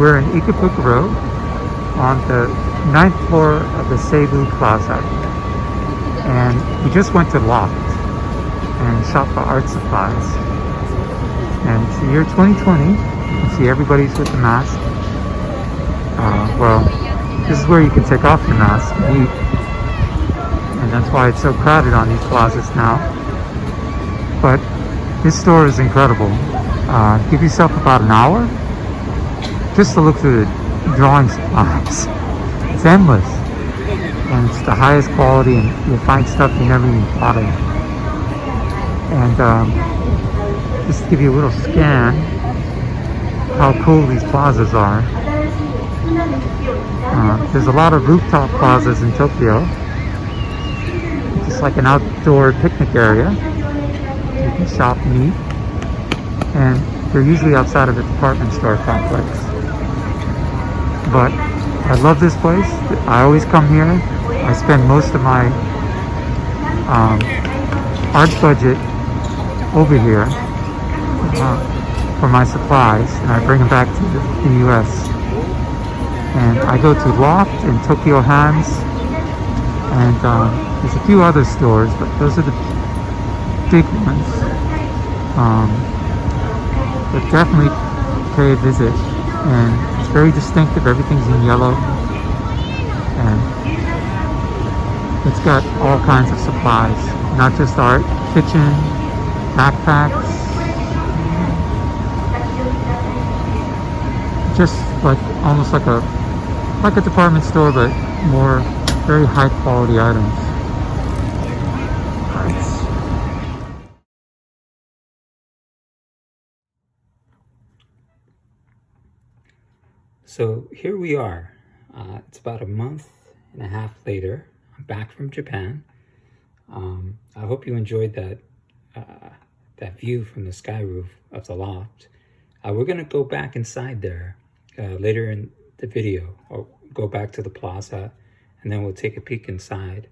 We're in Ikebukuro on the 9th floor of the Seibu Plaza. And we just went to Loft and shopped for art supplies. And it's the year 2020. You can see everybody's with the mask. Well, this is where you can take off your mask and eat. And that's why it's so crowded on these plazas now. But this store is incredible. Give yourself about an hour just to look through the drawing supplies. It's endless. And it's the highest quality, and you'll find stuff you never even thought of. And just to give you a little scan how cool these plazas are. There's a lot of rooftop plazas in Tokyo. Just like an outdoor picnic area. You can shop and eat. And they're usually outside of the department store complex. But I love this place. I always come here. I spend most of my art budget over here for my supplies, and I bring them back to the US. And I go to Loft and Tokyo Hands, and there's a few other stores, but those are the big ones. But definitely pay a visit, and it's very distinctive. Everything's in yellow, and it's got all kinds of supplies, not just art, kitchen, backpacks, just like almost like a department store, but more very high quality items. So here we are. It's about a month and a half later. I'm back from Japan. I hope you enjoyed that view from the sky roof of the loft. We're gonna go back inside there later in the video, or go back to the plaza, and then we'll take a peek inside.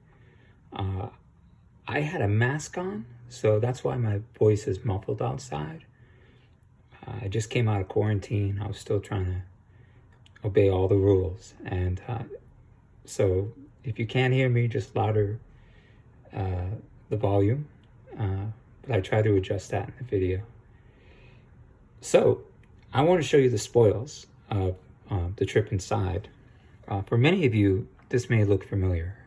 I had a mask on, so that's why my voice is muffled outside. I just came out of quarantine. I was still trying to obey all the rules, and so if you can't hear me, just louder the volume, but I try to adjust that in the video. So I want to show you the spoils of the trip inside. For many of you, this may look familiar,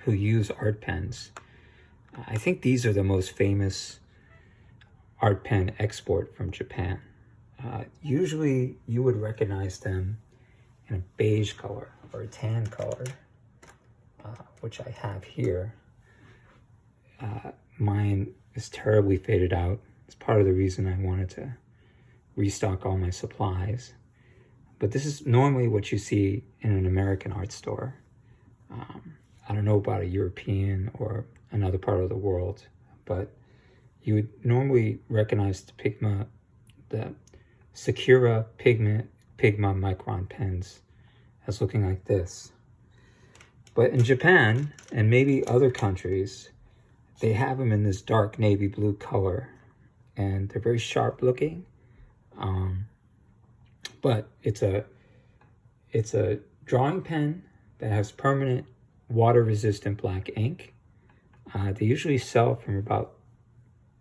who use art pens. I think these are the most famous art pen export from Japan. Usually you would recognize them in a beige color or a tan color, which I have here. Mine is terribly faded out. It's part of the reason I wanted to restock all my supplies. But this is normally what you see in an American art store. I don't know about a European or another part of the world, but you would normally recognize the Pigma, the Sakura, Pigma, Micron pens as looking like this. But in Japan, and maybe other countries, they have them in this dark navy blue color, and they're very sharp looking. But it's a drawing pen that has permanent water resistant black ink. They usually sell from about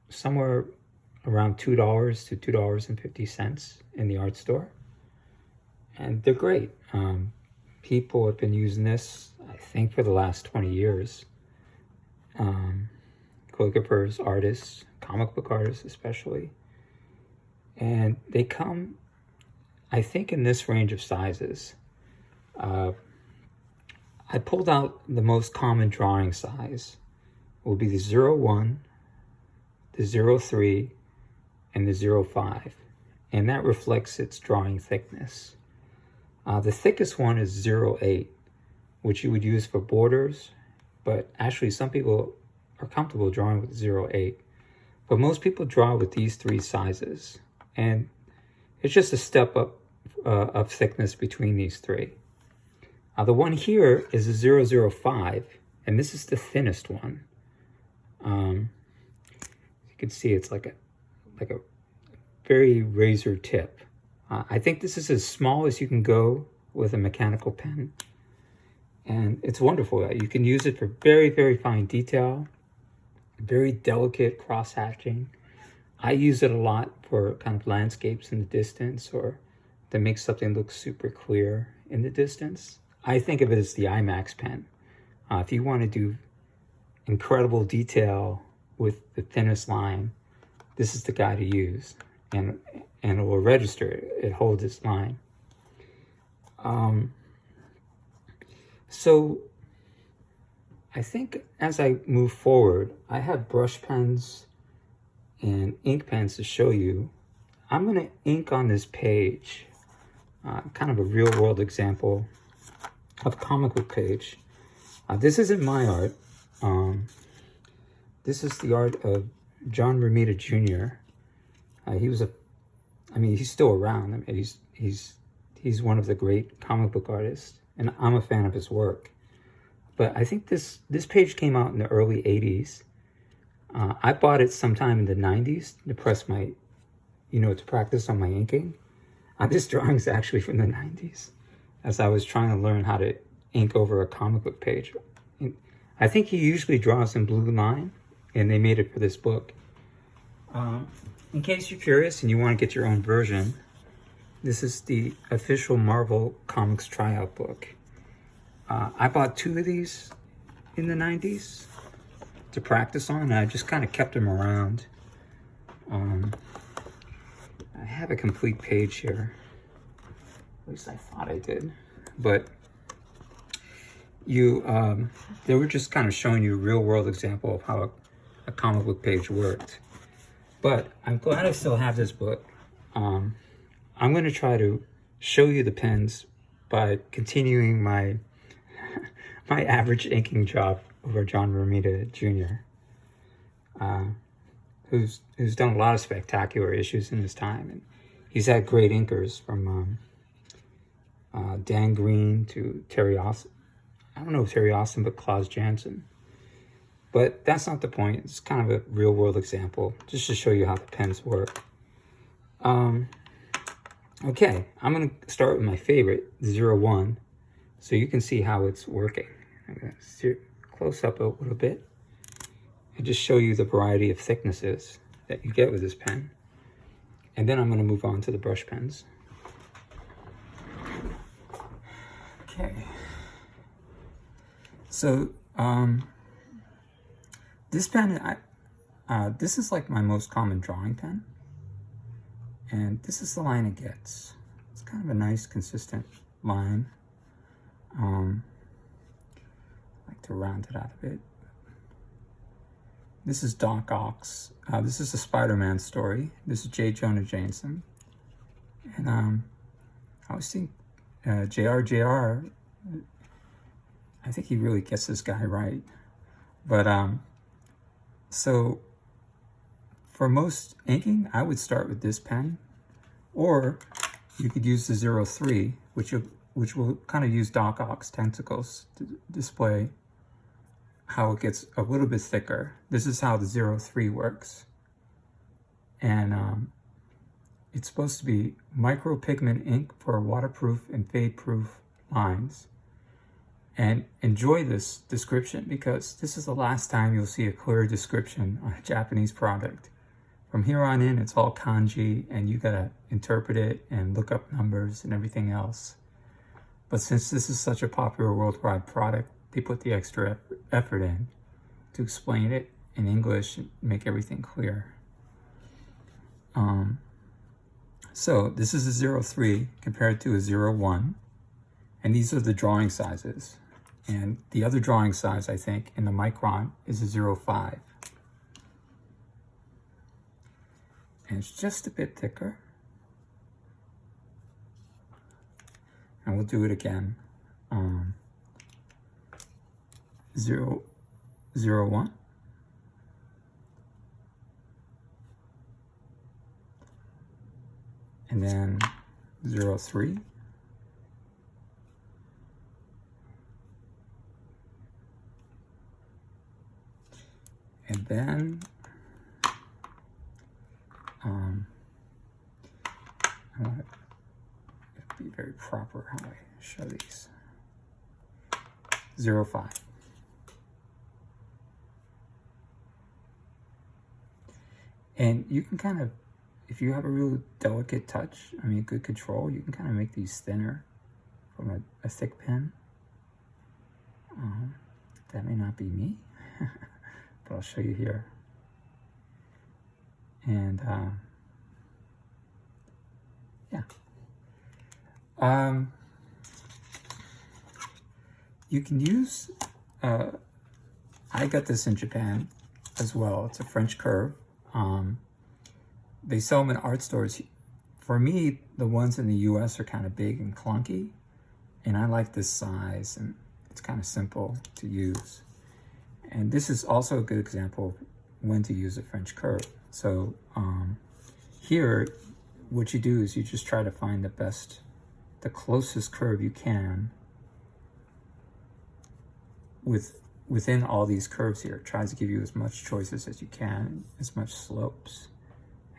somewhere around $2 to $2.50 in the art store. And they're great. People have been using this, I think, for the last 20 years. Calligraphers, artists, comic book artists especially. And they come, I think, in this range of sizes. I pulled out the most common drawing size. It will be the 01, the 03, and the 05. And that reflects its drawing thickness. The thickest one is 08, which you would use for borders, but actually some people are comfortable drawing with 08. But most people draw with these three sizes, and it's just a step up of thickness between these three. The one here is a 005, and this is the thinnest one. You can see it's like a very razor tip. I think this is as small as you can go with a mechanical pen. And it's wonderful that you can use it for very, very fine detail, very delicate cross-hatching. I use it a lot for kind of landscapes in the distance or to make something look super clear in the distance. I think of it as the IMAX pen. If you want to do incredible detail with the thinnest line, this is the guy to use, and it will register. It holds its line. So I think as I move forward, I have brush pens and ink pens to show you. I'm going to ink on this page, kind of a real world example of comic book page. This isn't my art. This is the art of John Romita Jr. He's still around. I mean, he's one of the great comic book artists, and I'm a fan of his work. But I think this page came out in the early 80s. I bought it sometime in the 90s to press my, to practice on my inking. This drawing's actually from the 90s, as I was trying to learn how to ink over a comic book page. I think he usually draws in blue line, and they made it for this book. In case you're curious and you want to get your own version, this is the official Marvel Comics tryout book. I bought 2 of these in the 90s to practice on, and I just kind of kept them around. I have a complete page here. At least I thought I did. But they were just kind of showing you a real world example of how a comic book page worked. But I'm glad I still have this book. I'm going to try to show you the pens by continuing my my average inking job over John Romita Jr., who's done a lot of spectacular issues in his time. And he's had great inkers from Dan Green to Terry Austin. I don't know if Terry Austin, but Klaus Janson. But that's not the point. It's kind of a real world example, just to show you how the pens work. Okay, I'm going to start with my favorite, 01, so you can see how it's working. I'm going to steer close up a little bit and just show you the variety of thicknesses that you get with this pen. And then I'm going to move on to the brush pens. Okay. So, this pen, this is like my most common drawing pen. And this is the line it gets. It's kind of a nice, consistent line. I like to round it out a bit. This is Doc Ock's. This is a Spider-Man story. This is J. Jonah Jameson. And I was thinking, JR, I think he really gets this guy right. But, so for most inking, I would start with this pen, or you could use the 03, which will kind of use Doc Ock's tentacles to display how it gets a little bit thicker. This is how the 03 works. And it's supposed to be micro pigment ink for waterproof and fade-proof lines. And enjoy this description, because this is the last time you'll see a clear description on a Japanese product. From here on in, it's all kanji, and you gotta interpret it and look up numbers and everything else. But since this is such a popular worldwide product, they put the extra effort in to explain it in English and make everything clear. So this is a 03 compared to a 01, and these are the drawing sizes. And the other drawing size, I think, in the Micron is a 05. And it's just a bit thicker. And we'll do it again. 001. And then 03. And then be very proper how I show these. 0.5. And you can kind of, if you have a real delicate touch, I mean, good control, you can kind of make these thinner from a thick pen. That may not be me, but I'll show you here. And yeah. You can use, I got this in Japan as well. It's a French curve. They sell them in art stores. For me, the ones in the US are kind of big and clunky, and I like this size, and it's kind of simple to use. And this is also a good example of when to use a French curve. So here, what you do is you just try to find the closest curve you can within all these curves here. It tries to give you as much choices as you can, as much slopes.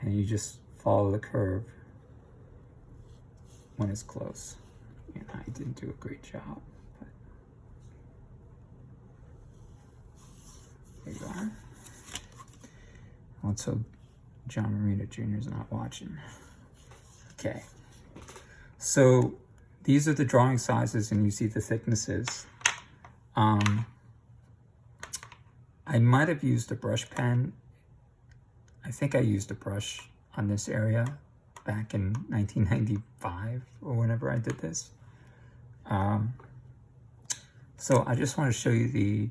And you just follow the curve when it's close. And I didn't do a great job, but there you are. Also, John Marino Jr. is not watching. Okay, so these are the drawing sizes, and you see the thicknesses. I might have used a brush pen. I think I used a brush on this area back in 1995 or whenever I did this. So I just want to show you the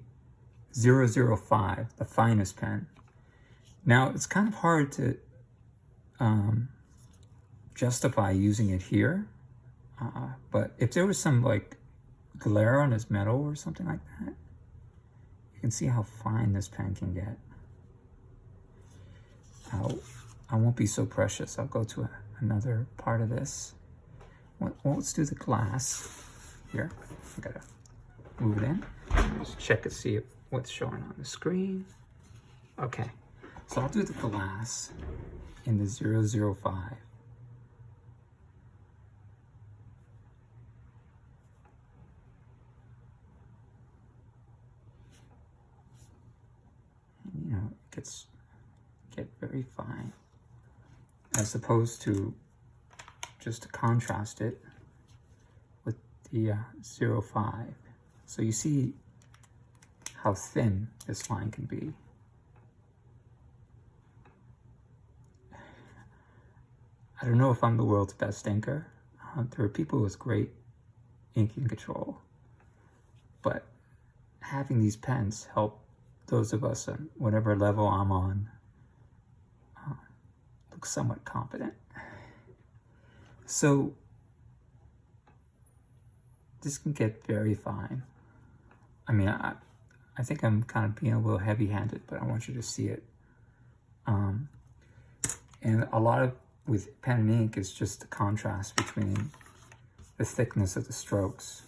005, the finest pen. Now it's kind of hard to justify using it here, but if there was some like glare on this metal or something like that, you can see how fine this pen can get. I won't be so precious. I'll go to another part of this. Well, let's do the glass here. I gotta move it in. Just check and see what's showing on the screen. Okay, so I'll do the glass in the 005. And, you know, it get very fine, as opposed to just to contrast it with the 0.5. So you see how thin this line can be. I don't know if I'm the world's best inker. There are people with great inking control, but having these pens help those of us on whatever level I'm on look somewhat competent. So this can get very fine. I mean, I think I'm kind of being a little heavy-handed, but I want you to see it. And a lot of with pen and ink is just the contrast between the thickness of the strokes.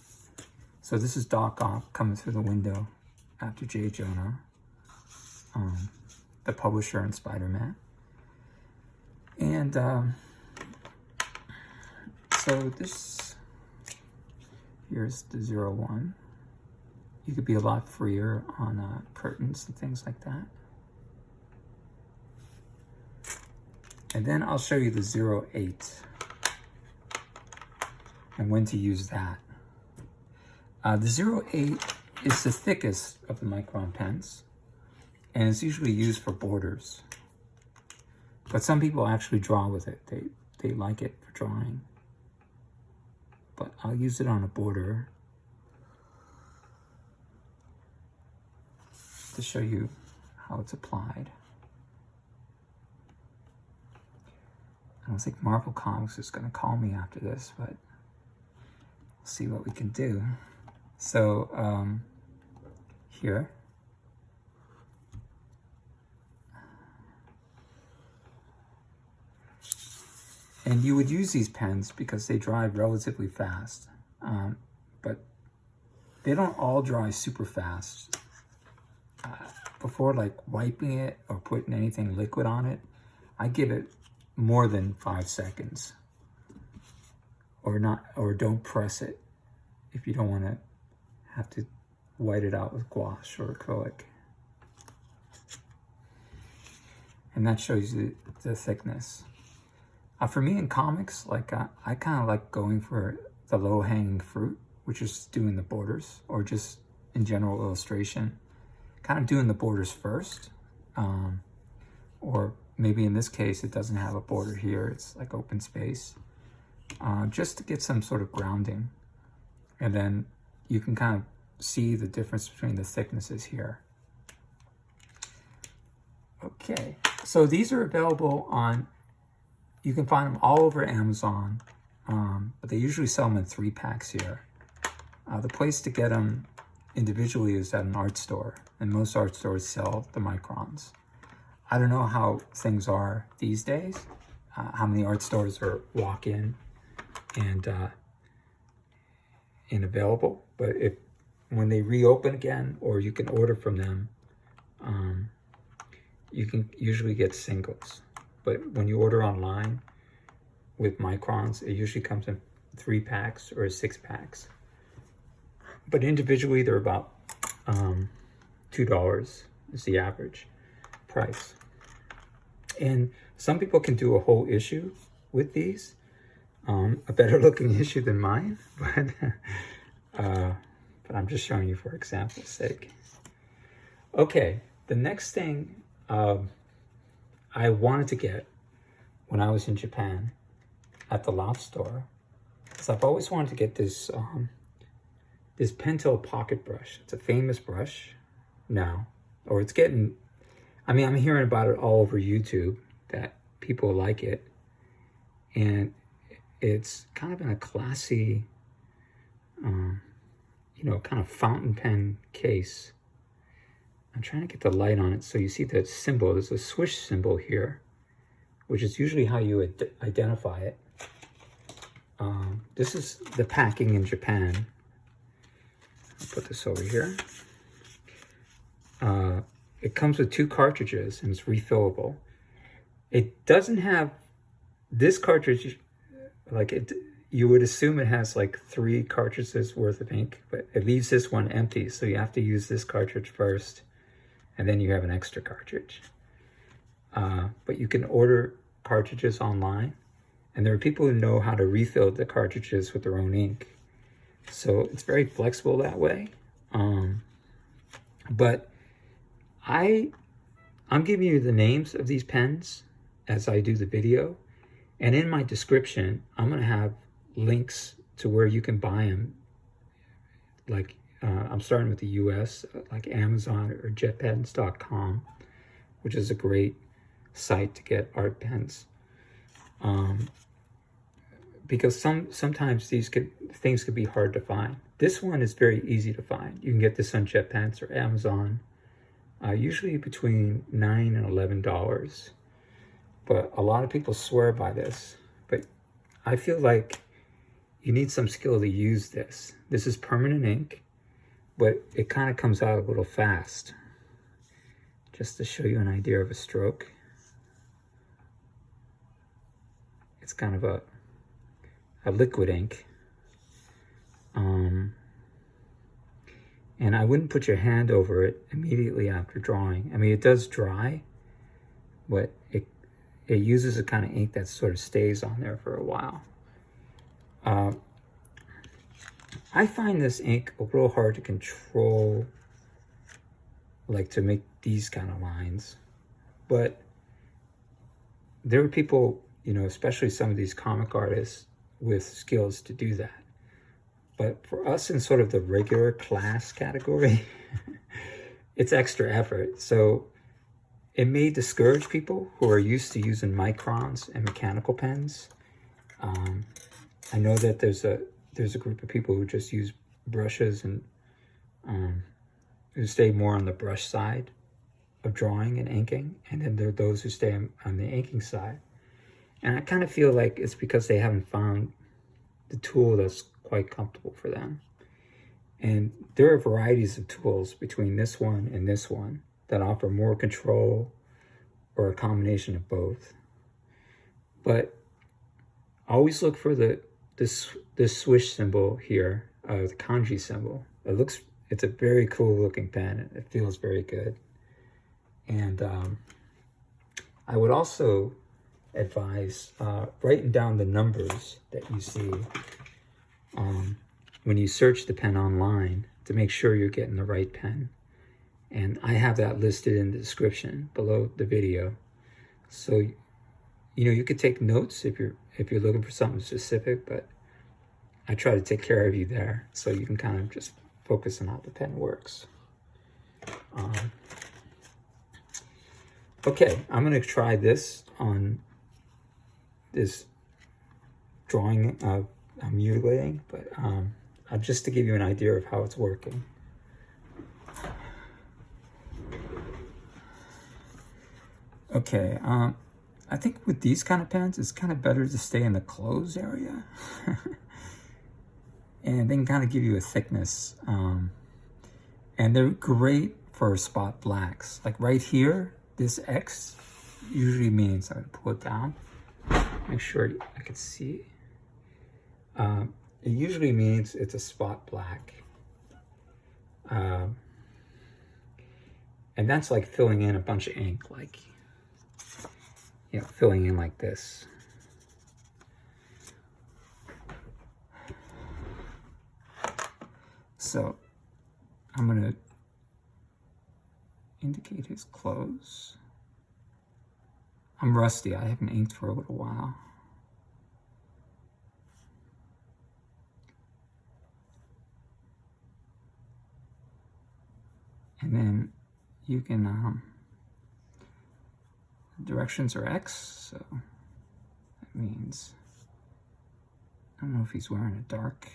So this is Doc Ock coming through the window after J. Jonah, the publisher in Spider-Man. And so this, here's the 01. You could be a lot freer on curtains and things like that. And then I'll show you the 08 and when to use that. The 08 is the thickest of the Micron pens, and it's usually used for borders. But some people actually draw with it. They like it for drawing. But I'll use it on a border to show you how it's applied. I don't think Marvel Comics is going to call me after this, but we'll see what we can do. So here, and you would use these pens because they dry relatively fast, but they don't all dry super fast. Before like wiping it or putting anything liquid on it, I give it more than 5 seconds or don't press it if you don't want to have to white it out with gouache or acrylic. And that shows you the thickness. For me in comics, like I kind of like going for the low-hanging fruit, which is doing the borders, or just in general illustration, kind of doing the borders first. Or maybe in this case, it doesn't have a border here, it's like open space. Just to get some sort of grounding. And then you can kind of see the difference between the thicknesses here. Okay, so these are available on, you can find them all over Amazon, but they usually sell them in 3-packs here. The place to get them individually is at an art store, and most art stores sell the Microns. I don't know how things are these days, how many art stores are walk-in and available, but when they reopen again, or you can order from them, you can usually get singles. But when you order online with Microns, it usually comes in 3-packs or 6-packs. But individually, they're about $2 is the average price. And some people can do a whole issue with these, a better looking issue than mine, but I'm just showing you for example's sake. Okay, the next thing I wanted to get when I was in Japan at the Loft Store, because I've always wanted to get this this Pentel pocket brush. It's a famous brush now, or it's getting, I mean, I'm hearing about it all over YouTube that people like it, and it's kind of in a classy, you know, kind of fountain pen case. I'm trying to get the light on it so you see the symbol. There's a swish symbol here, which is usually how you identify it. This is the packing in Japan. I'll put this over here. It comes with 2 cartridges and it's refillable. It doesn't have this cartridge, like it. You would assume it has like 3 cartridges worth of ink, but it leaves this one empty. So you have to use this cartridge first, and then you have an extra cartridge. But you can order cartridges online, and there are people who know how to refill the cartridges with their own ink. So it's very flexible that way. But I'm giving you the names of these pens as I do the video. And in my description, I'm going to have links to where you can buy them. Like, I'm starting with the US, like Amazon or jetpens.com, which is a great site to get art pens. Because sometimes things could be hard to find. This one is very easy to find. You can get this on JetPens or Amazon, usually between $9 and $11. But a lot of people swear by this. But I feel like you need some skill to use this. This is permanent ink, but it kind of comes out a little fast. Just to show you an idea of a stroke. It's kind of a liquid ink. And I wouldn't put your hand over it immediately after drawing. I mean, it does dry, but it uses a kind of ink that sort of stays on there for a while. I find this ink a little hard to control, like to make these kind of lines. But there are people, you know, especially some of these comic artists with skills to do that. But for us in sort of the regular class category, it's extra effort. So it may discourage people who are used to using microns and mechanical pens. I know that there's a group of people who just use brushes and who stay more on the brush side of drawing and inking, and then there are those who stay on the inking side. And I kind of feel like it's because they haven't found the tool that's quite comfortable for them. And there are varieties of tools between this one and this one that offer more control or a combination of both. But always look for the this swish symbol here, the kanji symbol. It's a very cool looking pen. It feels very good. And I would also advise writing down the numbers that you see when you search the pen online to make sure you're getting the right pen. And I have that listed in the description below the video. So, you know, you could take notes if you're looking for something specific, but I try to take care of you there so you can kind of just focus on how the pen works. Okay, I'm going to try this on this drawing I'm mutilating, but just to give you an idea of how it's working. Okay, I think with these kind of pens, it's kind of better to stay in the close area. And they can kind of give you a thickness. And they're great for spot blacks. Like right here, this X usually means, I'm going to pull it down, make sure I can see. It usually means it's a spot black. And that's like filling in a bunch of ink, like, you know, filling in like this. So I'm going to indicate his close. I'm rusty. I haven't inked for a little while. And then you can, directions are X, so that means, I don't know if he's wearing a dark,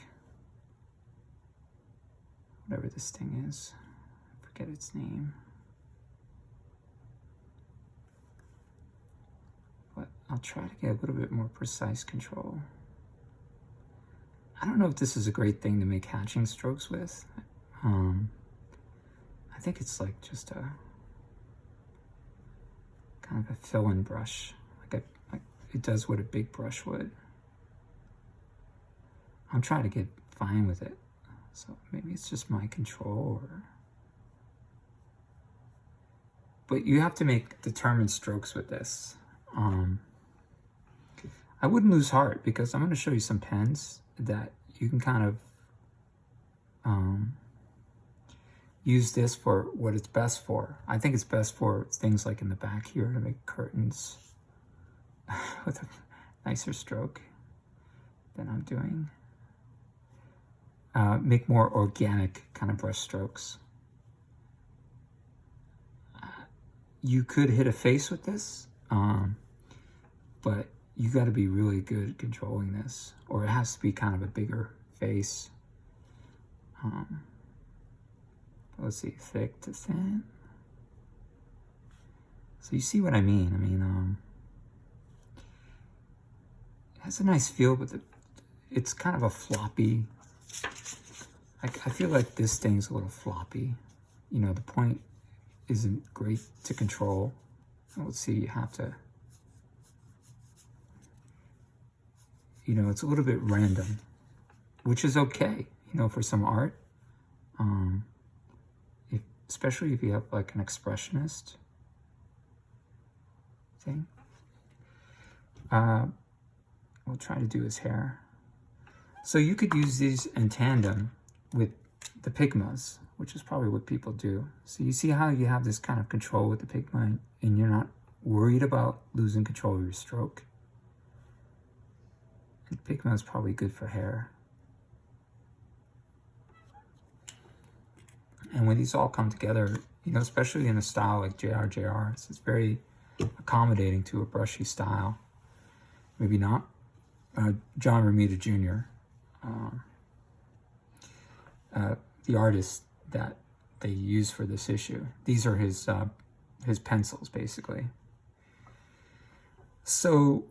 whatever this thing is, I forget its name. But I'll try to get a little bit more precise control. I don't know if this is a great thing to make hatching strokes with. I think it's like just a kind of a fill-in brush, like it does what a big brush would. I'm trying to get fine with it, so maybe it's just my control, but you have to make determined strokes with this. I wouldn't lose heart because I'm going to show you some pens that you can kind of use this for what it's best for. I think it's best for things like in the back here to make curtains with a nicer stroke than I'm doing. Make more organic kind of brush strokes. You could hit a face with this, but you got to be really good at controlling this, or it has to be kind of a bigger face. Let's see, thick to thin. So you see what I mean? I mean, it has a nice feel, but it's kind of a floppy. I feel like this thing's a little floppy. You know, the point isn't great to control. Let's see, you have to, you know, it's a little bit random, which is okay, you know, for some art. Especially if you have like an expressionist thing. We'll try to do his hair. So you could use these in tandem with the Pigmas, which is probably what people do. So you see how you have this kind of control with the Pigma and you're not worried about losing control of your stroke. And Pigma is probably good for hair. And when these all come together, you know, especially in a style like JRJR, it's very accommodating to a brushy style. Maybe not. John Romita Jr., the artist that they use for this issue. These are his pencils, basically. So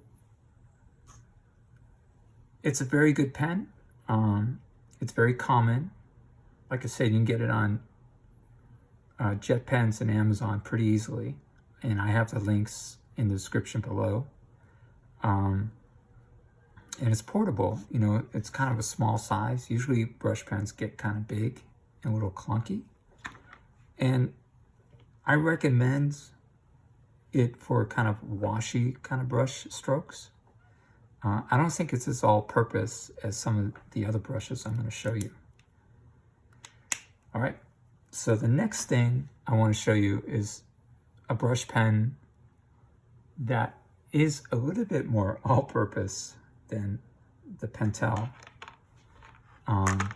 it's a very good pen. It's very common. Like I said, you can get it on Jet Pens and Amazon pretty easily, and I have the links in the description below. And it's portable, you know, it's kind of a small size. Usually brush pens get kind of big and a little clunky. And I recommend it for kind of washy kind of brush strokes. I don't think it's as all-purpose as some of the other brushes I'm going to show you. All right, so the next thing I want to show you is a brush pen that is a little bit more all-purpose than the Pentel. And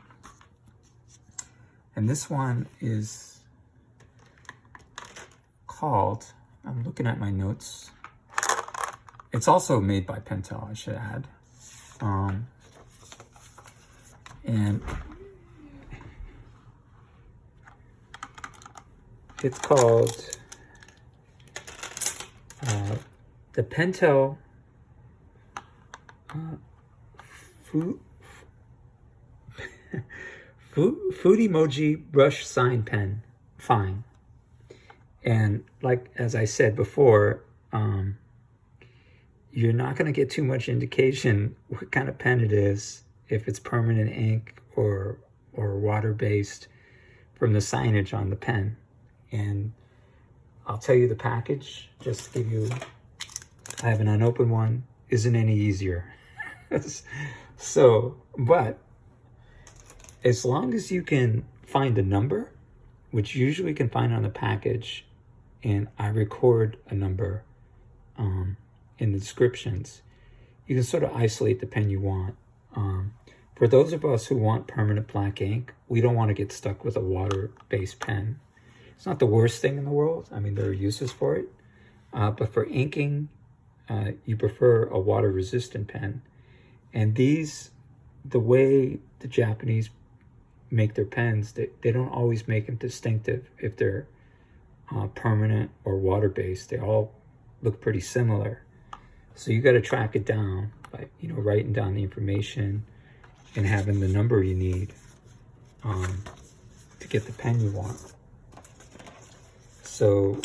this one is called, I'm looking at my notes, it's also made by Pentel, I should add. And it's called the Pentel Fudemoji brush sign pen, fine. And like, as I said before, you're not going to get too much indication what kind of pen it is, if it's permanent ink or water-based, from the signage on the pen. And I'll tell you the package, just to give you, I have an unopened one, isn't any easier. So, but as long as you can find a number, which usually can find on the package, and I record a number in the descriptions, you can sort of isolate the pen you want. For those of us who want permanent black ink, we don't want to get stuck with a water-based pen. It's not the worst thing in the world. I mean, there are uses for it. But for inking, you prefer a water-resistant pen. And these, the way the Japanese make their pens, they don't always make them distinctive if they're permanent or water-based. They all look pretty similar. So you got to track it down by, you know, writing down the information and having the number you need to get the pen you want. So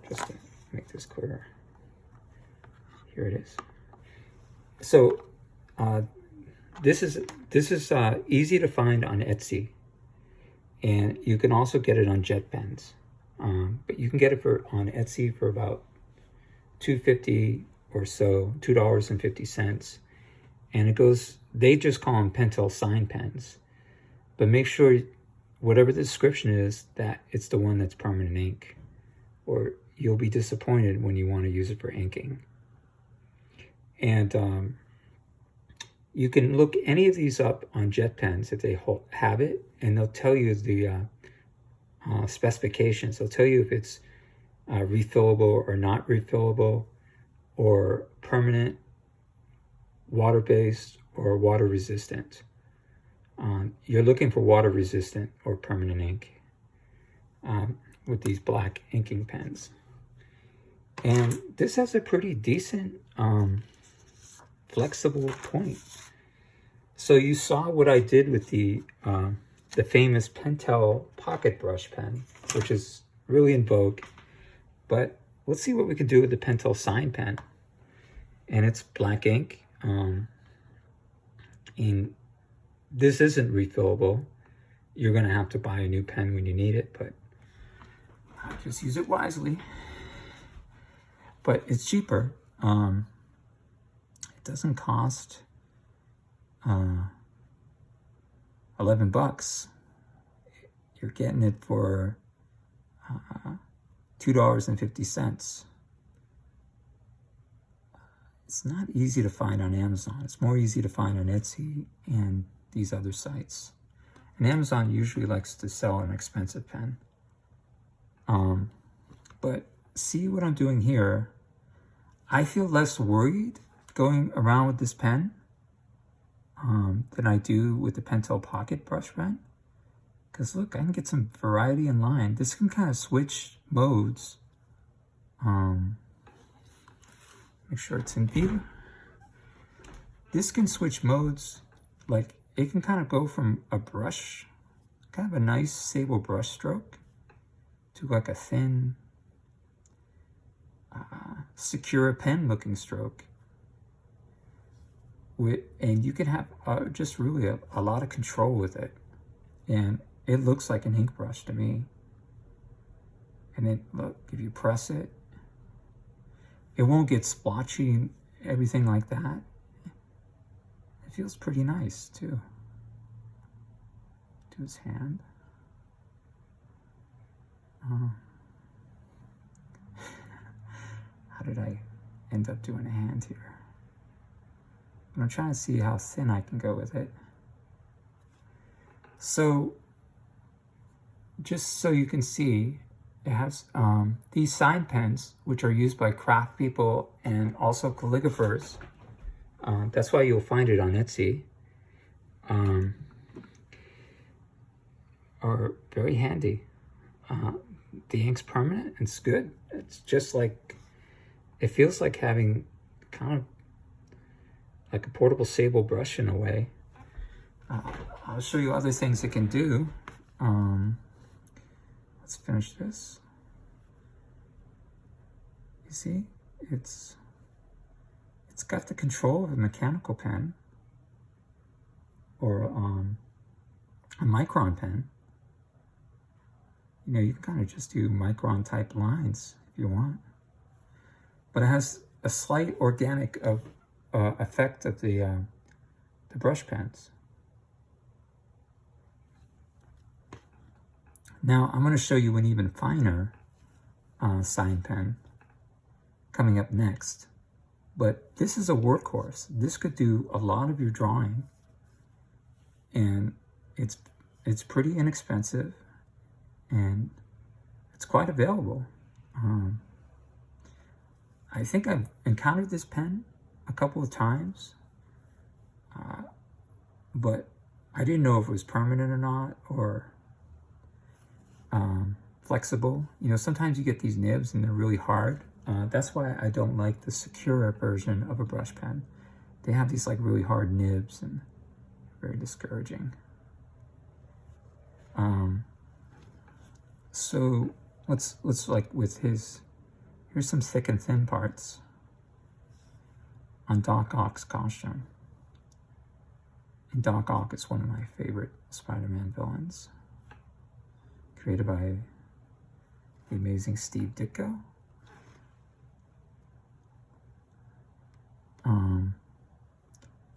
just to make this clearer, here it is. So this is easy to find on Etsy, and you can also get it on JetPens. But you can get it on Etsy for about $2.50 or so, $2.50, and it goes. They just call them Pentel sign pens, but make sure whatever the description is that it's the one that's permanent ink, or you'll be disappointed when you want to use it for inking. And you can look any of these up on JetPens if they have it, and they'll tell you the specifications. They'll tell you if it's refillable or not refillable, or permanent, water-based, or water-resistant. You're looking for water-resistant or permanent ink with these black inking pens. And this has a pretty decent flexible point. So you saw what I did with the famous Pentel pocket brush pen, which is really in vogue. But let's see what we can do with the Pentel sign pen. And it's black ink. And this isn't refillable. You're going to have to buy a new pen when you need it, but just use it wisely. But it's cheaper. It doesn't cost $11. You're getting it for $2.50. It's not easy to find on Amazon. It's more easy to find on Etsy and these other sites. And Amazon usually likes to sell an expensive pen. But see what I'm doing here. I feel less worried going around with this pen than I do with the Pentel pocket brush pen. Because look, I can get some variety in line. This can kind of switch modes. Make sure it's in view. This can switch modes. Like, it can kind of go from a brush, kind of a nice Seibu brush stroke, to like a thin, Sakura pen looking stroke. and you can have just really a lot of control with it. And it looks like an ink brush to me. And then look, if you press it, it won't get splotchy and everything like that. It feels pretty nice too. To his hand. How did I end up doing a hand here? I'm trying to see how thin I can go with it. So, just so you can see, it has these sign pens, which are used by craft people and also calligraphers. That's why you'll find it on Etsy. Are very handy. The ink's permanent. It's good. It's just like, it feels like having kind of like a portable Seibu brush in a way. I'll show you other things it can do. Let's finish this. You see, it's got the control of a mechanical pen or a Micron pen. You know, you can kind of just do Micron type lines if you want, but it has a slight organic effect of the brush pens. Now I'm going to show you an even finer sign pen coming up next, but this is a workhorse. This could do a lot of your drawing, and it's pretty inexpensive, and it's quite available. I think I've encountered this pen a couple of times, but I didn't know if it was permanent or not, or flexible. You know, sometimes you get these nibs and they're really hard. That's why I don't like the Sakura version of a brush pen. They have these like really hard nibs and very discouraging. So let's like with his, here's some thick and thin parts on Doc Ock's costume. And Doc Ock is one of my favorite Spider-Man villains, created by the amazing Steve Ditko.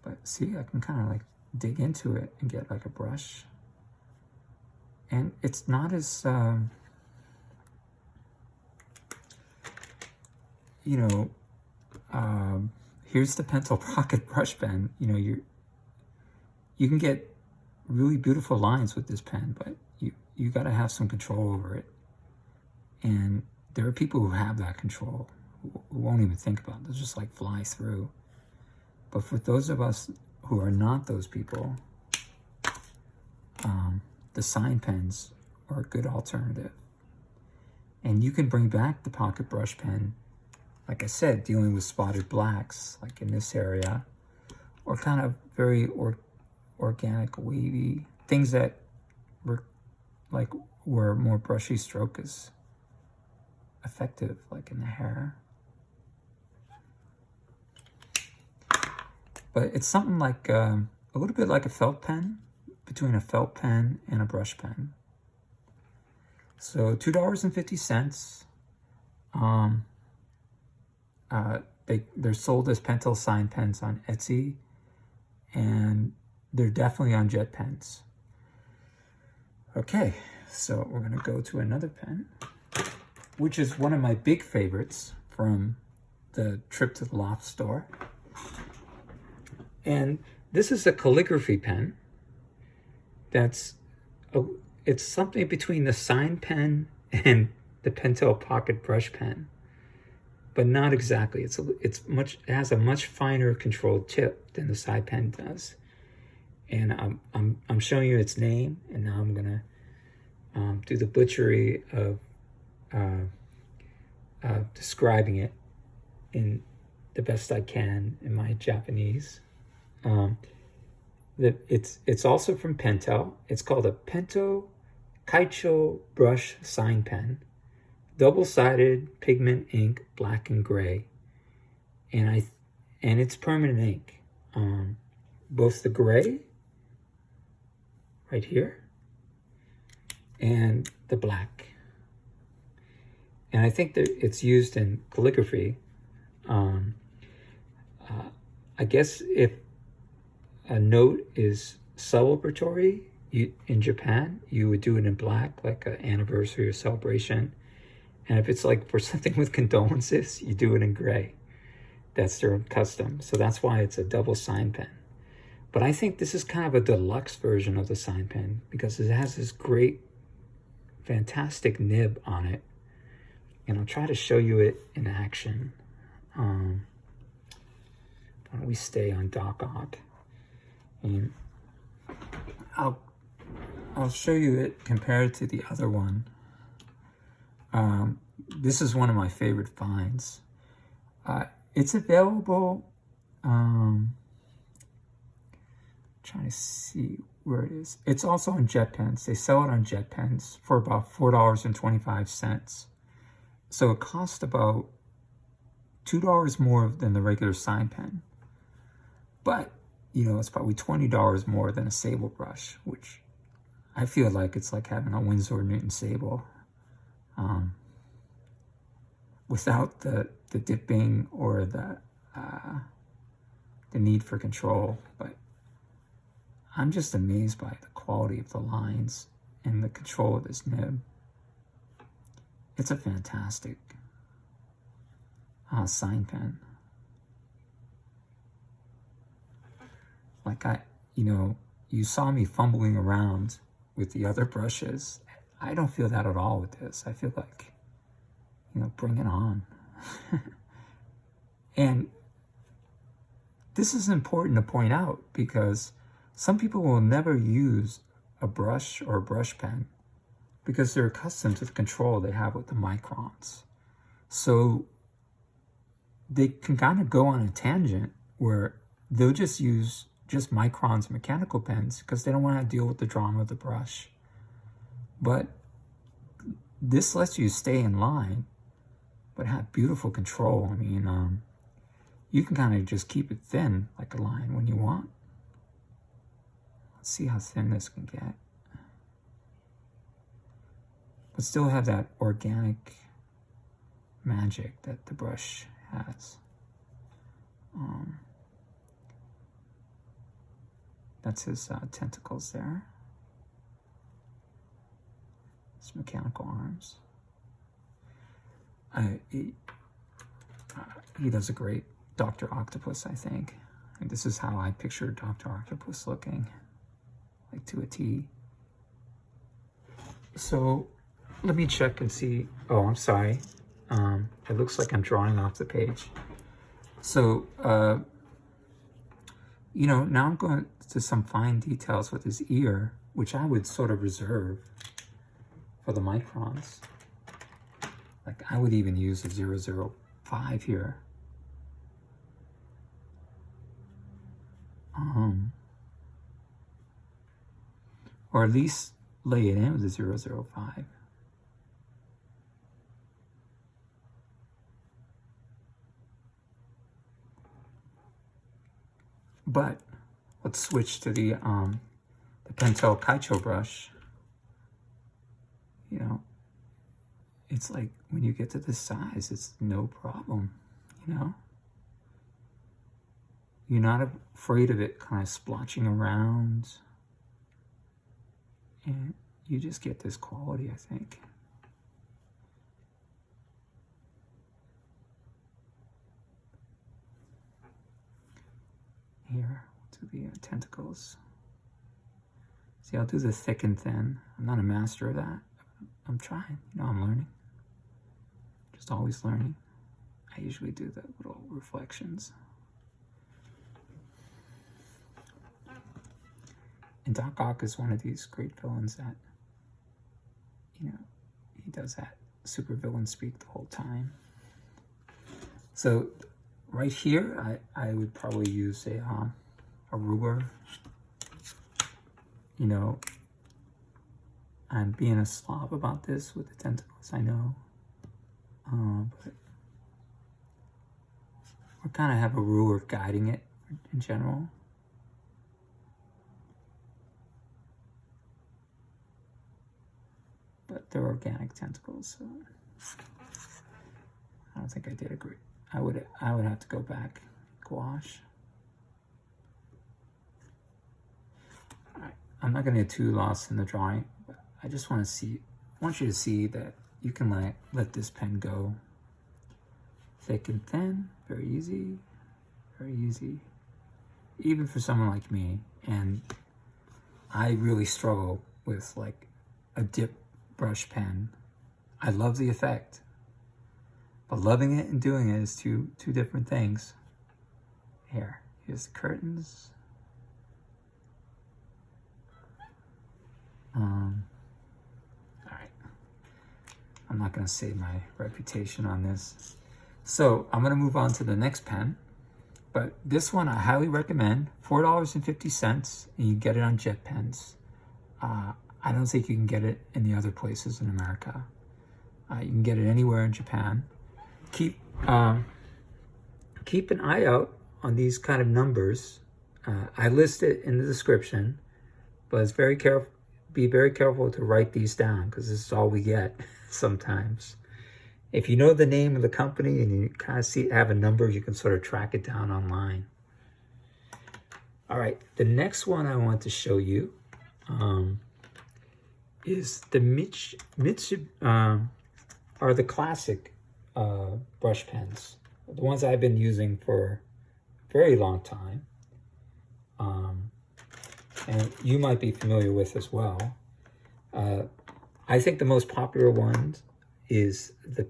But see, I can kind of like dig into it and get like a brush. And it's not as, you know, here's the Pentel Pocket brush pen. You know, you can get really beautiful lines with this pen, but you got to have some control over it. And there are people who have that control, who won't even think about it. They'll just like fly through. But for those of us who are not those people, the sign pens are a good alternative. And you can bring back the pocket brush pen, like I said, dealing with spotted blacks, like in this area, or kind of very organic, wavy, things that were like where more brushy stroke is effective, like in the hair. But it's something like a little bit like a felt pen, between a felt pen and a brush pen. So $2.50. They're sold as Pentel sign pens on Etsy, and they're definitely on jet pens. Okay, so we're gonna go to another pen, which is one of my big favorites from the trip to the Loft Store. And this is a calligraphy pen. It's something between the sign pen and the Pentel Pocket brush pen, but not exactly. It has a much finer controlled tip than the side pen does. And I'm showing you its name, and now I'm gonna do the butchery of describing it in the best I can in my Japanese. It's also from Pentel. It's called a Pentel Keicho brush sign pen, double-sided pigment ink, black and gray, and it's permanent ink. both the gray right here and the black. And I think that it's used in calligraphy. I guess if a note is celebratory in Japan, you would do it in black, like an anniversary or celebration. And if it's like for something with condolences, you do it in gray. That's their custom. So that's why it's a double sign pen. But I think this is kind of a deluxe version of the sign pen because it has this great, fantastic nib on it. And I'll try to show you it in action. Why don't we stay on Doc Ock? And I'll show you it compared to the other one. This is one of my favorite finds. It's available. Trying to see where it is. It's also on Jet Pens. They sell it on Jet Pens for about $4.25. So it costs about $2 more than the regular sign pen. But, you know, it's probably $20 more than a Seibu brush, which I feel like it's like having a Winsor Newton Seibu. Without the dipping or the need for control. But I'm just amazed by the quality of the lines and the control of this nib. It's a fantastic sign pen. Like you saw me fumbling around with the other brushes. I don't feel that at all with this. I feel like, bring it on. And this is important to point out because some people will never use a brush or a brush pen because they're accustomed to the control they have with the Microns. So they can kind of go on a tangent where they'll just use just Microns mechanical pens because they don't want to deal with the drama of the brush. But this lets you stay in line, but have beautiful control. I mean, you can kind of just keep it thin like a line when you want. Let's see how thin this can get. But still have that organic magic that the brush has. That's his tentacles there. His mechanical arms. He does a great Dr. Octopus, I think. And this is how I picture Dr. Octopus looking, like to a T. So let me check and see. Oh, I'm sorry. It looks like I'm drawing off the page. So, now I'm going to some fine details with his ear, which I would sort of reserve for the Microns. Like I would even use a 005 here. Or at least lay it in with a 005. But let's switch to the Pentel Keicho brush. It's like when you get to this size, it's no problem, You're not afraid of it kind of splotching around. And you just get this quality, I think. Here, we'll do the tentacles. See, I'll do the thick and thin. I'm not a master of that. I'm trying, I'm learning. Just always learning. I usually do the little reflections. And Doc Ock is one of these great villains that, he does that super villain speak the whole time. So right here, I would probably use a ruler. I'm being a slob about this with the tentacles, I know. But we kind of have a ruler guiding it in general. But they're organic tentacles, so I don't think I did a great. I would have to go back, gouache. All right, I'm not going to get too lost in the drawing, but I just want you to see that you can let this pen go thick and thin, very easy, even for someone like me. And I really struggle with like a dip brush pen. I love the effect, but loving it and doing it is two different things. Here's the curtains. All right, I'm not gonna save my reputation on this. So I'm gonna move on to the next pen, but this one I highly recommend, $4.50, and you get it on Jet Pens. I don't think you can get it in the other places in America. You can get it anywhere in Japan. Keep an eye out on these kind of numbers. I list it in the description, but it's be very careful to write these down because this is all we get sometimes. If you know the name of the company and you kind of have a number, you can sort of track it down online. All right, the next one I want to show you is the are the classic brush pens, the ones I've been using for a very long time, and you might be familiar with as well. I think the most popular one is the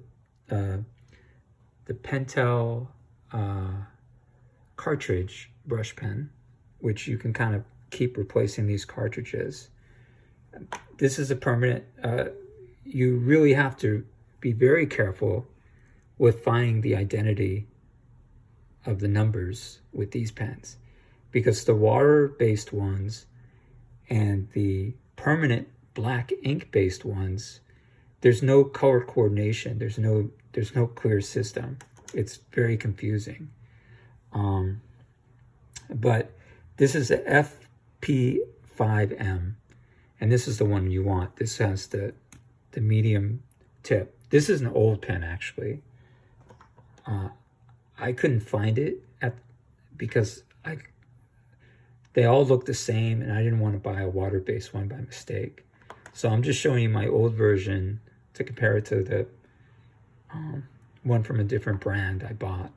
Pentel Cartridge brush pen, which you can kind of keep replacing these cartridges. This is a permanent, you really have to be very careful with finding the identity of the numbers with these pens, because the water-based ones and the permanent black ink-based ones, there's no color coordination. There's no clear system. It's very confusing. But this is the FP5M, and this is the one you want. This has the medium tip. This is an old pen, actually. I couldn't find it because they all look the same, and I didn't want to buy a water-based one by mistake. So I'm just showing you my old version to compare it to the one from a different brand I bought.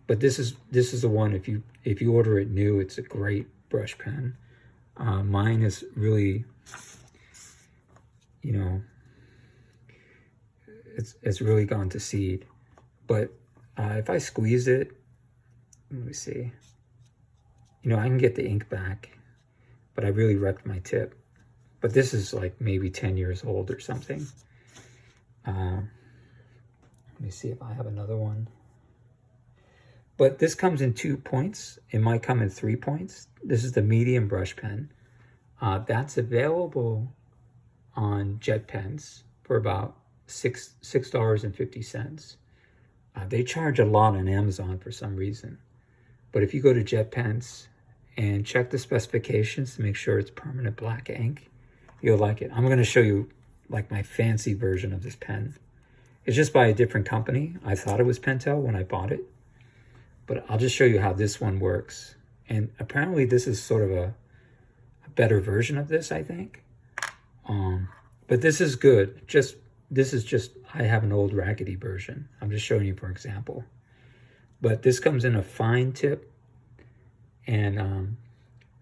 But this is the one. If you order it new, it's a great brush pen. Mine is really, it's really gone to seed. But if I squeeze it, let me see. I can get the ink back, but I really wrecked my tip. But this is like maybe 10 years old or something. Let me see if I have another one. But this comes in 2 points. It might come in 3 points. This is the medium brush pen. That's available on Jet Pens for about $6.50. They charge a lot on Amazon for some reason. But if you go to Jet Pens and check the specifications to make sure it's permanent black ink, you'll like it. I'm going to show you like my fancy version of this pen. It's just by a different company. I thought it was Pentel when I bought it, but I'll just show you how this one works. And apparently this is sort of a better version of this, I think. But this is good. I have an old raggedy version. I'm just showing you for example. But this comes in a fine tip and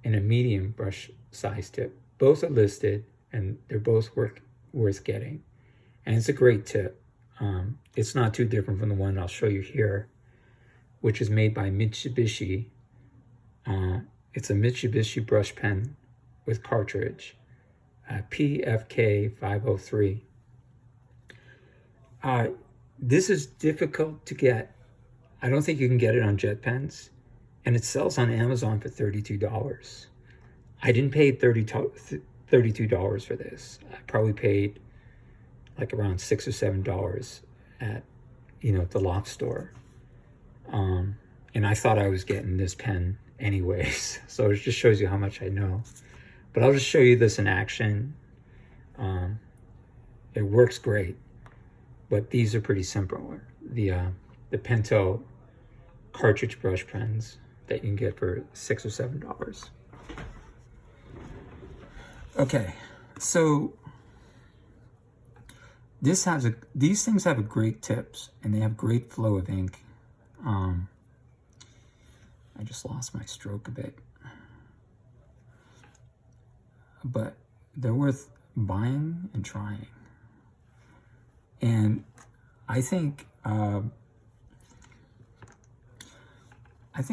in a medium brush size tip. Both are listed, and they're both worth getting. And it's a great tip. It's not too different from the one I'll show you here, which is made by Mitsubushi. It's a Mitsubushi brush pen with cartridge, PFK 503. This is difficult to get. I don't think you can get it on Jet Pens, and it sells on Amazon for $32. I didn't pay $32 for this. I probably paid like around $6 or $7 at the Loft Store. And I thought I was getting this pen anyways. So it just shows you how much I know. But I'll just show you this in action. It works great, but these are pretty simple. The Pentel cartridge brush pens that you can get for $6 or $7. Okay, so these things have a great tips and they have great flow of ink. I just lost my stroke a bit, but they're worth buying and trying. And I think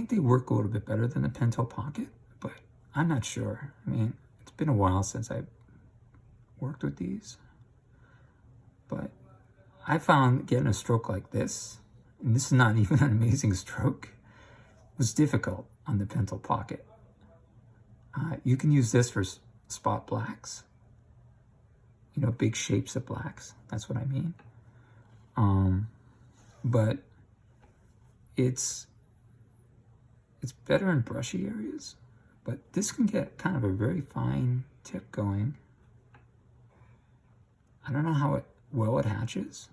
they work a little bit better than the Pentel Pocket, but I'm not sure. I mean, it's been a while since I've worked with these, but I found getting a stroke like this, and this is not even an amazing stroke, was difficult on the Pentel Pocket. You can use this for spot blacks, you know, big shapes of blacks. That's what I mean. But it's better in brushy areas, but this can get kind of a very fine tip going. I don't know how well it hatches.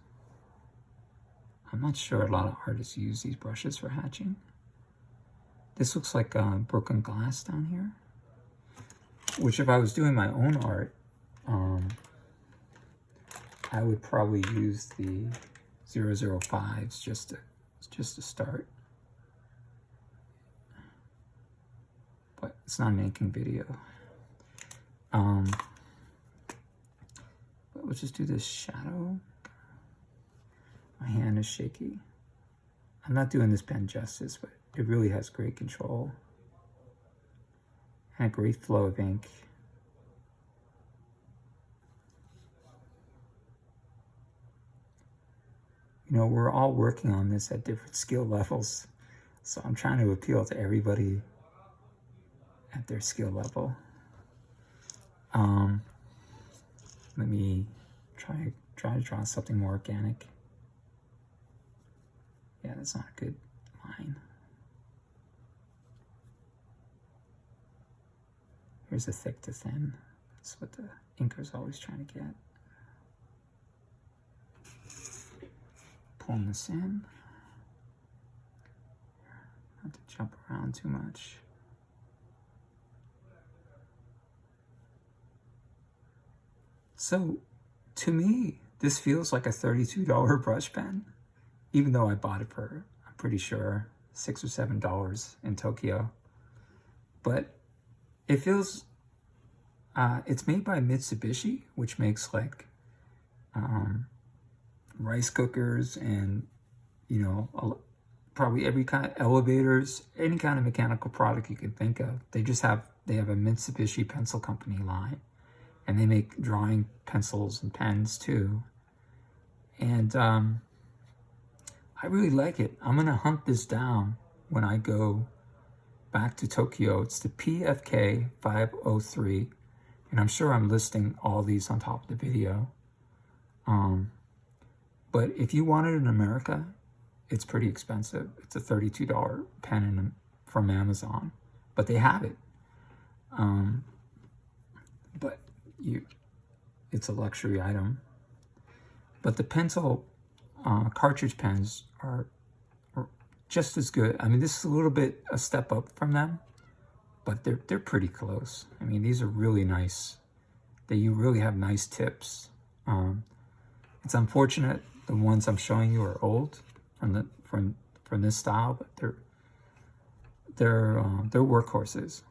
I'm not sure a lot of artists use these brushes for hatching. This looks like broken glass down here, which if I was doing my own art, I would probably use the 005s just to start. But it's not an inking video. But let's just do this shadow. My hand is shaky. I'm not doing this pen justice, but it really has great control and a great flow of ink. You know, we're all working on this at different skill levels, so I'm trying to appeal to everybody at their skill level. Let me try to draw something more organic. Yeah, that's not a good line. Here's a thick to thin. That's what the inker's always trying to get. Pulling this in. Not to jump around too much. So, to me, this feels like a $32 brush pen, even though I bought it for, I'm pretty sure, $6 or $7 in Tokyo. But it feels, it's made by Mitsubushi, which makes like rice cookers and, you know, probably every kind of elevators, any kind of mechanical product you can think of. They have a Mitsubishi pencil company line. And they make drawing pencils and pens too. And I really like it. I'm gonna hunt this down when I go back to Tokyo. It's the PFK 503. And I'm sure I'm listing all these on top of the video. But if you want it in America, it's pretty expensive. It's a $32 pen from Amazon, but they have it. But it's a luxury item. But the Pentel cartridge pens are just as good. I mean, this is a little bit a step up from them, but they're pretty close. I mean, these are really nice. You really have nice tips. It's unfortunate the ones I'm showing you are old from this style, but they're workhorses.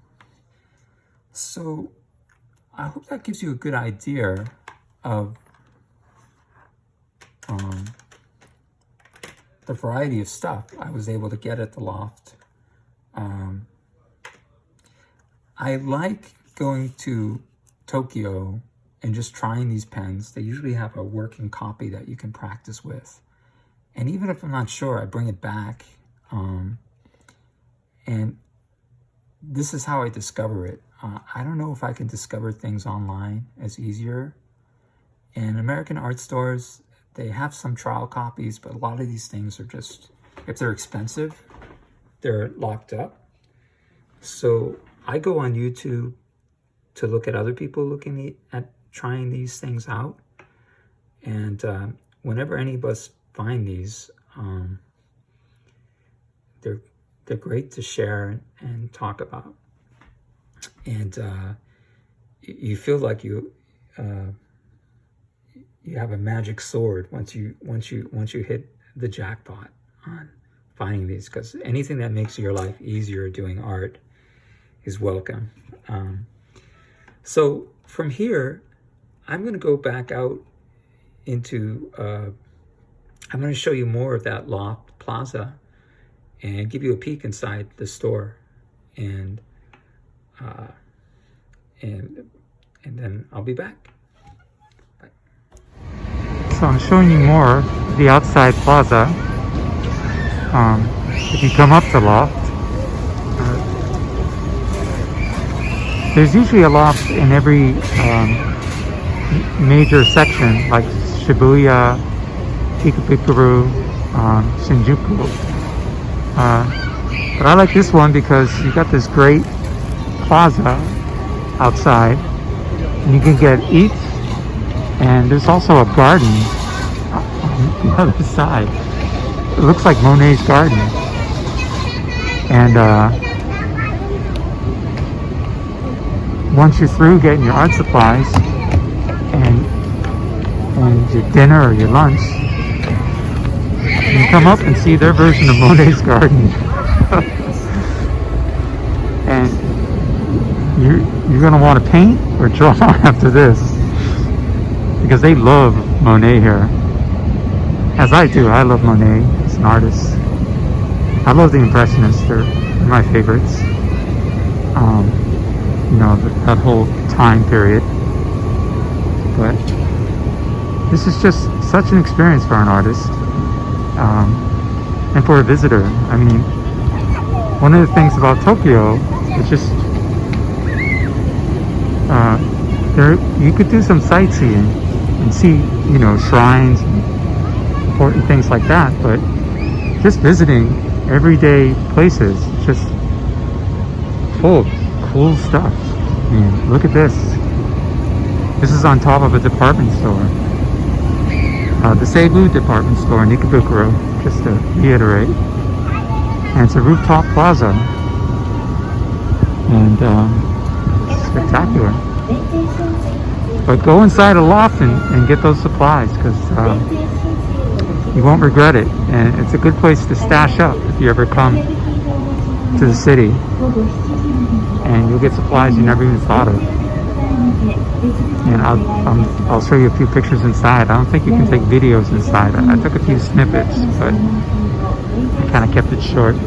So I hope that gives you a good idea of the variety of stuff I was able to get at the Loft. I like going to Tokyo and just trying these pens. They usually have a working copy that you can practice with. And even if I'm not sure, I bring it back. And this is how I discover it. I don't know if I can discover things online as easier. In American art stores, they have some trial copies, but a lot of these things are just, if they're expensive, they're locked up. So I go on YouTube to look at other people looking at trying these things out. And whenever any of us find these, they're great to share and talk about. And you feel like you have a magic sword once you hit the jackpot on finding these, because anything that makes your life easier doing art is welcome. So from here, I'm going to go back out into, I'm going to show you more of that Loft Plaza and give you a peek inside the store, and then I'll be back. Bye. So I'm showing you more of the outside plaza. If you come up to Loft, there's usually a loft in every major section, like Shibuya, Ikebukuro, Shinjuku. But I like this one because you got this great plaza outside, and you can get eats, and there's also a garden on the other side. It looks like Monet's garden. And once you're through getting your art supplies and your dinner or your lunch, you can come up and see their version of Monet's garden. And you're going to want to paint or draw after this, because they love Monet here, as I do. I love Monet as an artist. I love the Impressionists. They're my favorites. You know, that whole time period. But this is just such an experience for an artist, and for a visitor. I mean, one of the things about Tokyo is just you could do some sightseeing and see, you know, shrines and important things like that, but just visiting everyday places, just full of cool stuff. I mean, look at this. This is on top of a department store. The Seibu department store in Ikebukuro, just to reiterate. And it's a rooftop plaza. And it's spectacular. But go inside a loft and get those supplies, because you won't regret it. And it's a good place to stash up if you ever come to the city. And you'll get supplies you never even thought of. And I'll show you a few pictures inside. I don't think you can take videos inside. I took a few snippets, but I kind of kept it short.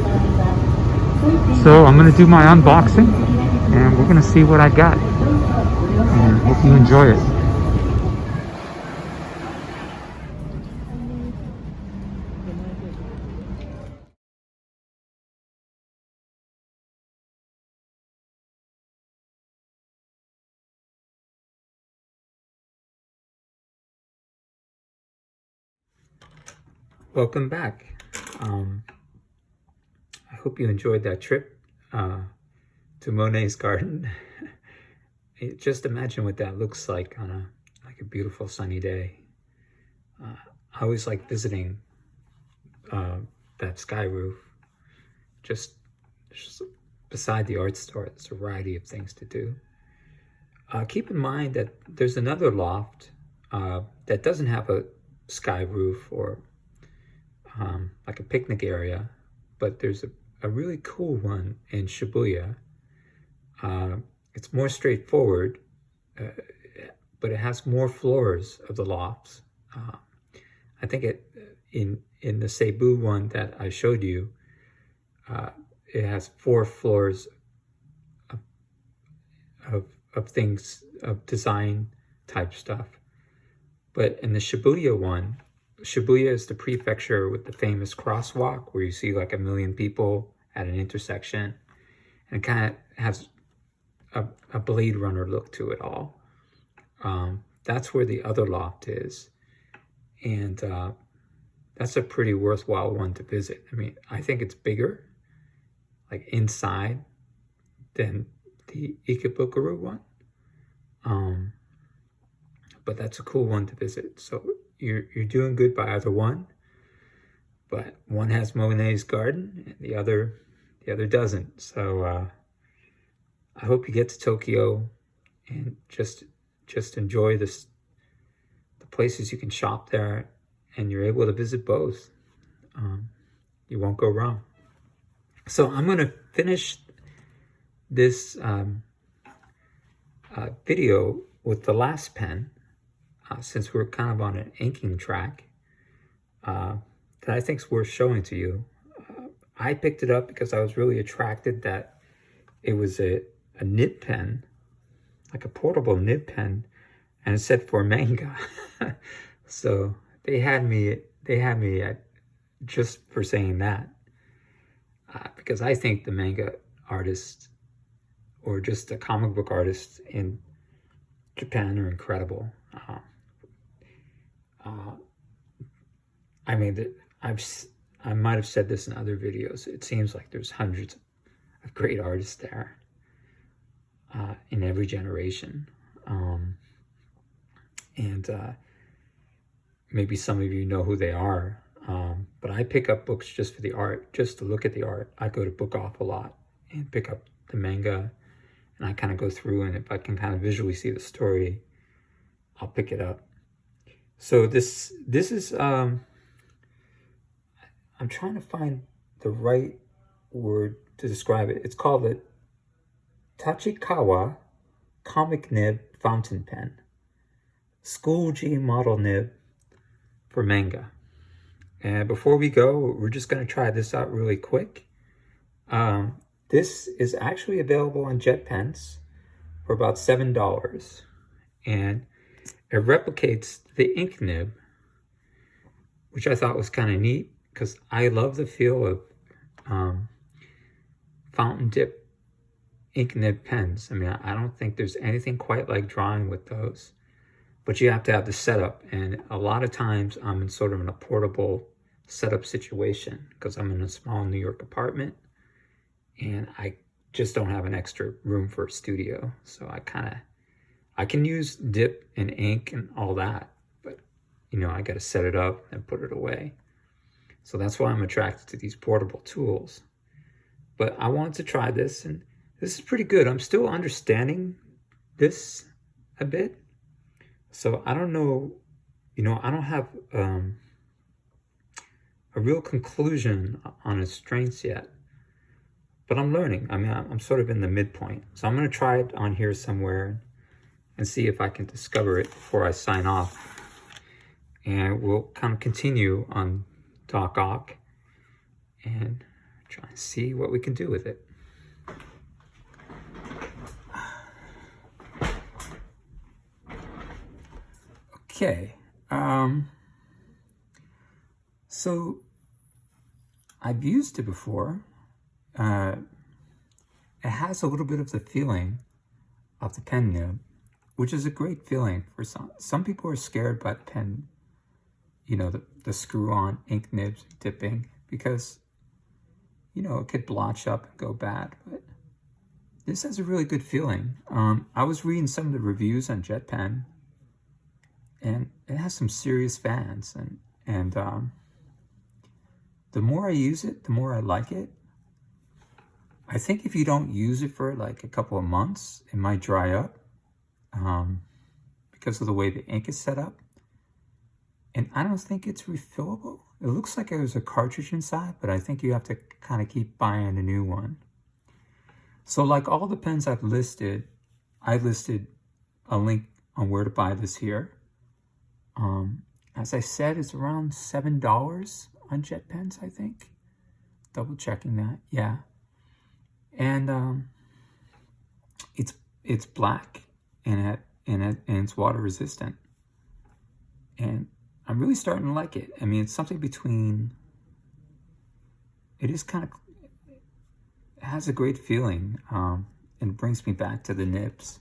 So I'm going to do my unboxing, and we're going to see what I got. And hope you enjoy it. Welcome back. I hope you enjoyed that trip to Monet's garden. Just imagine what that looks like on a beautiful sunny day. I always like visiting that sky roof. Just beside the art store, there's a variety of things to do. Keep in mind that there's another loft that doesn't have a sky roof or like a picnic area, but there's a really cool one in Shibuya. It's more straightforward, but it has more floors of the lofts. I think in the Seibu one that I showed you, it has 4 floors of things, of design type stuff. But in the Shibuya one, Shibuya is the prefecture with the famous crosswalk where you see like 1 million people at an intersection, and it kind of has a Blade Runner look to it all. That's where the other loft is, and that's a pretty worthwhile one to visit. I mean, I think it's bigger, like inside than the Ikebukuro one. But that's a cool one to visit. So you're doing good by either one, but one has Monet's garden and the other doesn't. So I hope you get to Tokyo and just enjoy the places you can shop there, and you're able to visit both. You won't go wrong. So I'm gonna finish this video with the last pen, since we're kind of on an inking track, that I think is worth showing to you. I picked it up because I was really attracted that it was a nib pen, like a portable nib pen, and it said for manga. So they had me at just for saying that, because I think the manga artists or just the comic book artists in Japan are incredible. I mean, I might have said this in other videos. It seems like there's hundreds of great artists there in every generation. Maybe some of you know who they are, but I pick up books just for the art, just to look at the art. I go to Book Off a lot and pick up the manga, and I kind of go through, and if I can kind of visually see the story, I'll pick it up. So this is, I'm trying to find the right word to describe it. It's called the Tachikawa Comic Nib Fountain Pen. School G model nib for manga. And before we go, we're just going to try this out really quick. This is actually available on Jet Pens for about $7. And it replicates the ink nib, which I thought was kind of neat, because I love the feel of fountain dip ink nib pens. I mean, I don't think there's anything quite like drawing with those. But you have to have the setup, and a lot of times I'm in sort of in a portable setup situation because I'm in a small New York apartment and I just don't have an extra room for a studio. So I can use dip and ink and all that, but I got to set it up and put it away. So that's why I'm attracted to these portable tools. But I wanted to try this, and this is pretty good. I'm still understanding this a bit. So I don't know, I don't have a real conclusion on its strengths yet, but I'm learning. I mean, I'm sort of in the midpoint. So I'm going to try it on here somewhere and see if I can discover it before I sign off. And we'll kind of continue on Doc Ock and try and see what we can do with it. Okay, so I've used it before. It has a little bit of the feeling of the pen nib, which is a great feeling for some people are scared by the pen, the screw-on ink nibs dipping, because, it could blotch up and go bad, but this has a really good feeling. I was reading some of the reviews on JetPen, and it has some serious fans, and the more I use it, the more I like it. I think if you don't use it for like a couple of months, it might dry up because of the way the ink is set up. And I don't think it's refillable. It looks like there's a cartridge inside, but I think you have to kind of keep buying a new one. So like all the pens I've listed, I listed a link on where to buy this here. As I said, it's around $7 on Jet Pens, I think. Double checking that, yeah. And it's black and it's water resistant. And I'm really starting to like it. I mean, it's something between, it has a great feeling, and brings me back to the nibs,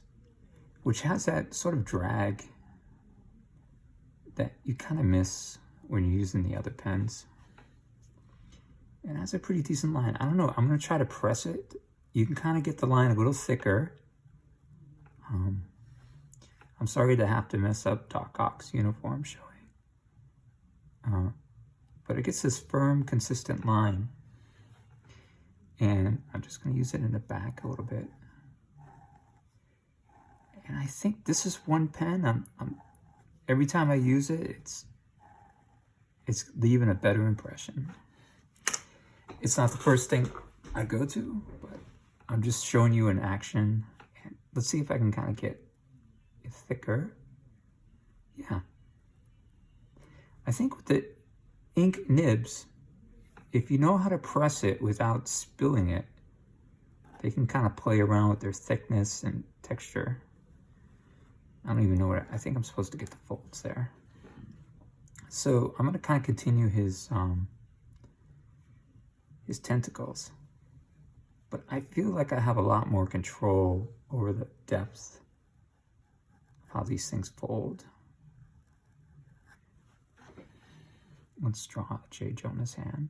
which has that sort of drag that you kind of miss when you're using the other pens. And that's a pretty decent line. I don't know, I'm gonna try to press it. You can kind of get the line a little thicker. I'm sorry to have to mess up Doc Ock's uniform showing. But it gets this firm, consistent line. And I'm just gonna use it in the back a little bit. And I think this is one pen. Every time I use it, it's leaving a better impression. It's not the first thing I go to, but I'm just showing you in action. And let's see if I can kind of get it thicker. Yeah. I think with the ink nibs, if you know how to press it without spilling it, they can kind of play around with their thickness and texture. I don't even know what, I think I'm supposed to get the folds there. So I'm gonna kind of continue his tentacles. But I feel like I have a lot more control over the depth of how these things fold. Let's draw J. Jonah's hand.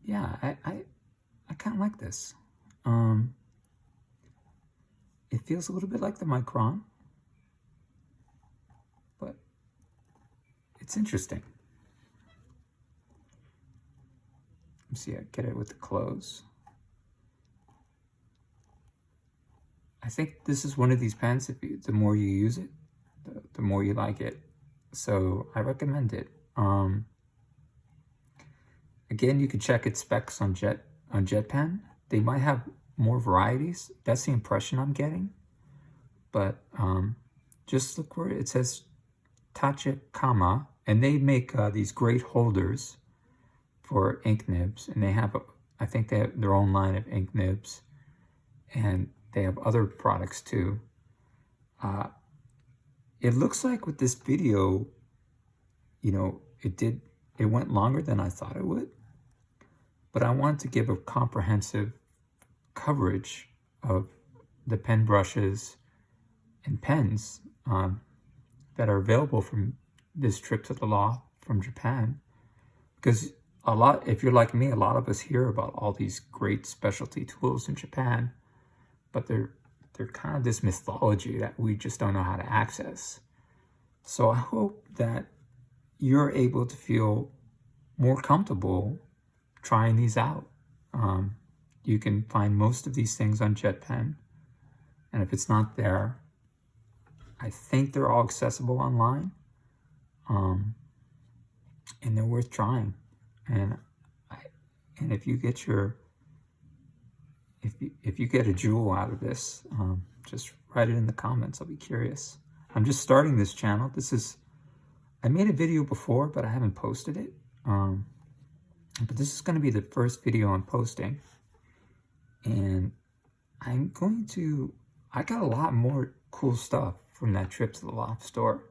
Yeah, I kind of like this. It feels a little bit like the Micron, but it's interesting. Let's see, I get it with the close. I think this is one of these pens, the more you use it, the more you like it. So I recommend it. Again, you can check its specs on JetPen. They might have more varieties. That's the impression I'm getting. But just look where it says Tachikawa, and they make these great holders for ink nibs, and they have, I think they have their own line of ink nibs, and they have other products too. It looks like with this video, you know, it went longer than I thought it would, but I wanted to give a comprehensive coverage of the pen brushes and pens that are available from this trip to the loft from Japan. Because if you're like me, a lot of us hear about all these great specialty tools in Japan, but they're kind of this mythology that we just don't know how to access. So I hope that you're able to feel more comfortable trying these out. You can find most of these things on JetPen, and if it's not there, I think they're all accessible online, and they're worth trying. And if you get if you get a jewel out of this, just write it in the comments. I'll be curious. I'm just starting this channel. I made a video before, but I haven't posted it. But this is going to be the first video I'm posting. And I got a lot more cool stuff from that trip to the Loft Store.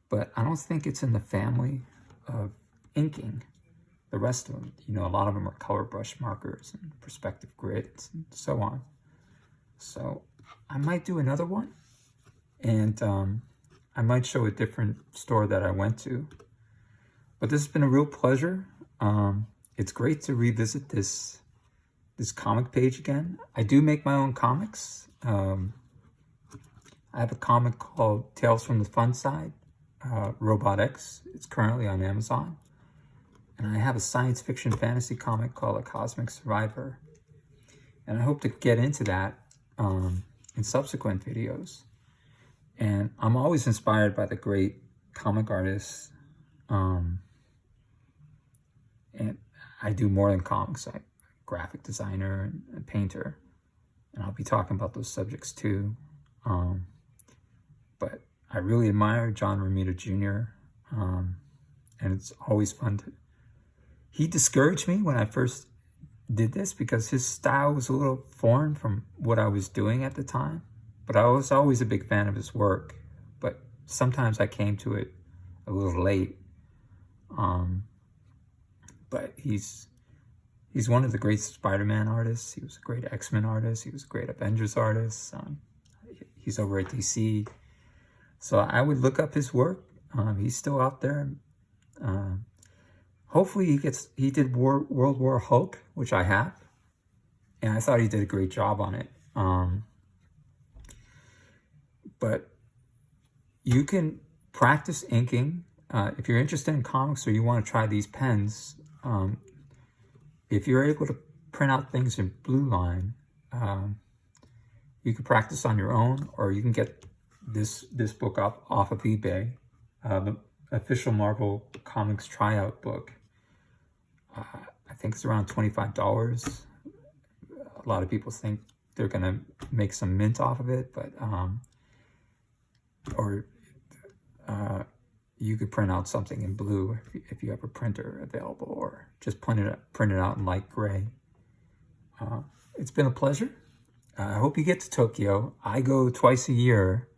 But I don't think it's in the family of inking. The rest of them, you know, a lot of them are color brush markers and perspective grids and so on. So I might do another one, and I might show a different store that I went to. But this has been a real pleasure. It's great to revisit this comic page again. I do make my own comics. I have a comic called Tales from the Fun Side, Robot X. It's currently on Amazon. And I have a science fiction fantasy comic called A Cosmic Survivor. And I hope to get into that in subsequent videos. And I'm always inspired by the great comic artists. And I do more than comics. I'm a graphic designer and a painter. And I'll be talking about those subjects too. But I really admire John Romita Jr. And it's always fun to... He discouraged me when I first did this because his style was a little foreign from what I was doing at the time. But I was always a big fan of his work. But sometimes I came to it a little late. But he's one of the great Spider-Man artists. He was a great X-Men artist. He was a great Avengers artist. He's over at DC. So I would look up his work. He's still out there. Hopefully he did World War Hulk, which I have. And I thought he did a great job on it. But you can practice inking. If you're interested in comics or you want to try these pens, if you're able to print out things in blue line, you can practice on your own, or you can get this book up off of eBay, the official Marvel Comics tryout book. I think it's around $25. A lot of people think they're gonna make some mint off of it, but you could print out something in blue if you have a printer available, or just print it out in light gray. It's been a pleasure. I hope you get to Tokyo. I go twice a year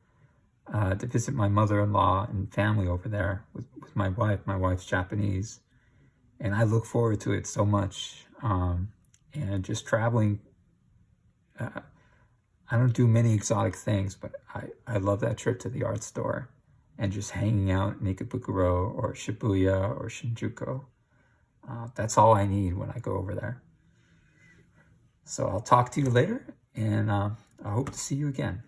to visit my mother-in-law and family over there with my wife. My wife's Japanese, and I look forward to it so much. And just traveling, I don't do many exotic things, but I love that trip to the art store and just hanging out in Ikebukuro or Shibuya or Shinjuku. That's all I need when I go over there. So I'll talk to you later, and I hope to see you again.